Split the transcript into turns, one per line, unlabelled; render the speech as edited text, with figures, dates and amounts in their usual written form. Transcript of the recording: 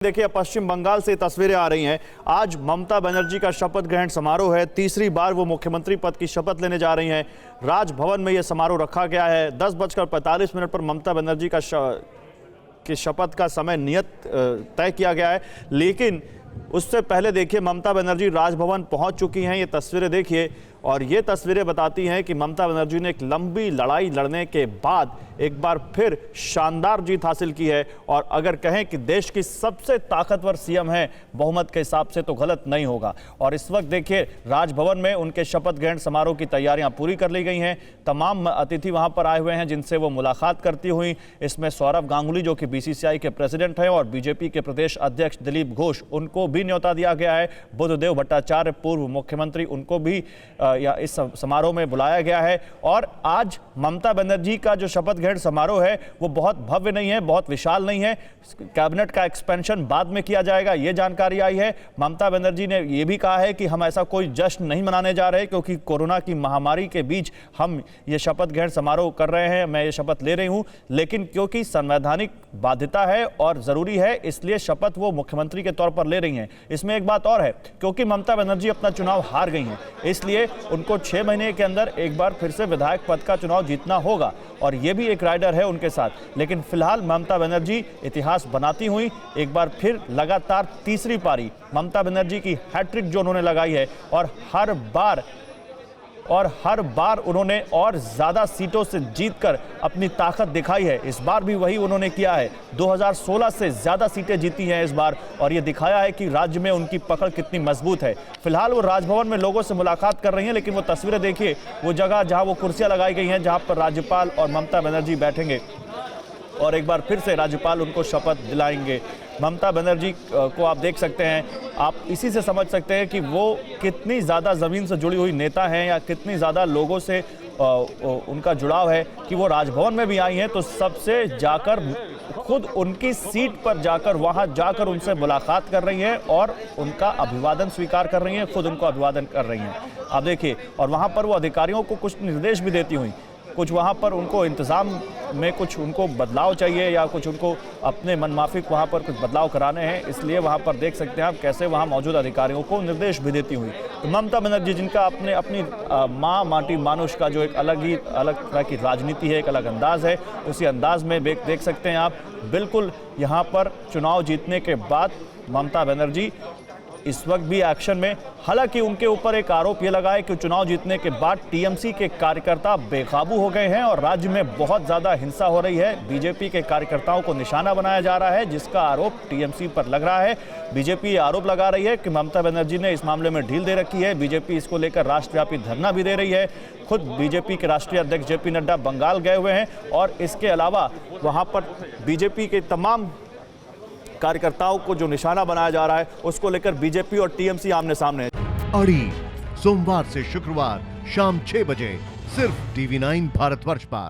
देखिए, पश्चिम बंगाल से तस्वीरें आ रही हैं। आज ममता बनर्जी का शपथ ग्रहण समारोह है। तीसरी बार वो मुख्यमंत्री पद की शपथ लेने जा रही हैं। राजभवन में यह समारोह रखा गया है। 10:45 पर ममता बनर्जी की शपथ का समय नियत तय किया गया है, लेकिन उससे पहले देखिए ममता बनर्जी राजभवन पहुंच चुकी हैं। ये तस्वीरें देखिए, और ये तस्वीरें बताती हैं कि ममता बनर्जी ने एक लंबी लड़ाई लड़ने के बाद एक बार फिर शानदार जीत हासिल की है। और अगर कहें कि देश की सबसे ताकतवर सीएम है बहुमत के हिसाब से, तो गलत नहीं होगा। और इस वक्त देखिए राजभवन में उनके शपथ ग्रहण समारोह की तैयारियां पूरी कर ली गई हैं। तमाम अतिथि वहां पर आए हुए हैं जिनसे वो मुलाकात करती हुई। इसमें सौरभ गांगुली जो कि बीसीसीआई के प्रेसिडेंट हैं और बीजेपी के प्रदेश अध्यक्ष दिलीप घोष, उनको भी न्योता दिया गया है। बुद्धदेव भट्टाचार्य पूर्व मुख्यमंत्री, उनको भी या इस समारोह में बुलाया गया है। और आज ममता बनर्जी का जो शपथ ग्रहण समारोह है वो बहुत भव्य नहीं है, बहुत विशाल नहीं है। कैबिनेट का एक्सपेंशन बाद में किया जाएगा, ये जानकारी आई है। ममता बनर्जी ने यह भी कहा है कि हम ऐसा कोई जश्न नहीं मनाने जा रहे, क्योंकि कोरोना की महामारी के बीच हम ये शपथ ग्रहण समारोह कर रहे हैं। मैं ये शपथ ले रही हूं, लेकिन क्योंकि संवैधानिक बाध्यता है और जरूरी है, इसलिए शपथ वो मुख्यमंत्री के तौर पर ले रही हैं। इसमें एक बात और है, क्योंकि ममता बनर्जी अपना चुनाव हार गई हैं, इसलिए उनको 6 महीने के अंदर एक बार फिर से विधायक पद का चुनाव जीतना होगा, और यह भी एक राइडर है उनके साथ। लेकिन फिलहाल ममता बनर्जी इतिहास बनाती हुई एक बार फिर लगातार तीसरी पारी ममता बनर्जी की हैट्रिक जो उन्होंने लगाई है, और हर बार उन्होंने और ज्यादा सीटों से जीतकर अपनी ताकत दिखाई है। इस बार भी वही उन्होंने किया है। 2016 से ज्यादा सीटें जीती हैं इस बार, और ये दिखाया है कि राज्य में उनकी पकड़ कितनी मजबूत है। फिलहाल वो राजभवन में लोगों से मुलाकात कर रही हैं, लेकिन वो तस्वीरें देखिए, वो जगह जहां वो कुर्सियां लगाई गई हैं, जहां पर राज्यपाल और ममता बनर्जी बैठेंगे, और एक बार फिर से राज्यपाल उनको शपथ दिलाएंगे। ममता बनर्जी को आप देख सकते हैं, आप इसी से समझ सकते हैं कि वो कितनी ज़्यादा ज़मीन से जुड़ी हुई नेता हैं, या कितनी ज़्यादा लोगों से उनका जुड़ाव है कि वो राजभवन में भी आई हैं तो सबसे जाकर खुद उनकी सीट पर जाकर, वहां जाकर उनसे मुलाकात कर रही हैं और उनका अभिवादन स्वीकार कर रही हैं, खुद उनको अभिवादन कर रही हैं। आप देखिए, और वहां पर वो अधिकारियों को कुछ निर्देश भी देती हुई, कुछ वहाँ पर उनको इंतज़ाम में कुछ उनको बदलाव चाहिए, या कुछ उनको अपने मनमाफिक वहाँ पर कुछ बदलाव कराने हैं, इसलिए वहाँ पर देख सकते हैं आप कैसे वहाँ मौजूद अधिकारियों को निर्देश भी देती हुई। तो ममता बनर्जी, जिनका अपनी माँ माटी मानुष का जो एक अलग तरह की राजनीति है, एक अलग अंदाज है, उसी अंदाज में देख सकते हैं आप। बिल्कुल यहाँ पर चुनाव जीतने के बाद ममता बनर्जी इस वक्त भी एक्शन में। हालांकि उनके ऊपर एक आरोप यह लगा है कि चुनाव जीतने के बाद टीएमसी के कार्यकर्ता बेकाबू हो गए हैं और राज्य में बहुत ज्यादा हिंसा हो रही है। बीजेपी के कार्यकर्ताओं को निशाना बनाया जा रहा है, जिसका आरोप टीएमसी पर लग रहा है। बीजेपी आरोप लगा रही है कि ममता बनर्जी ने इस मामले में ढील दे रखी है। बीजेपी इसको लेकर राष्ट्रव्यापी धरना भी दे रही है। खुद बीजेपी के राष्ट्रीय अध्यक्ष जेपी नड्डा बंगाल गए हुए हैं, और इसके अलावा वहां पर बीजेपी के तमाम कार्यकर्ताओं को जो निशाना बनाया जा रहा है, उसको लेकर बीजेपी और टीएमसी आमने सामने है।
अड़ी सोमवार से शुक्रवार शाम 6 बजे सिर्फ TV9 भारतवर्ष पर।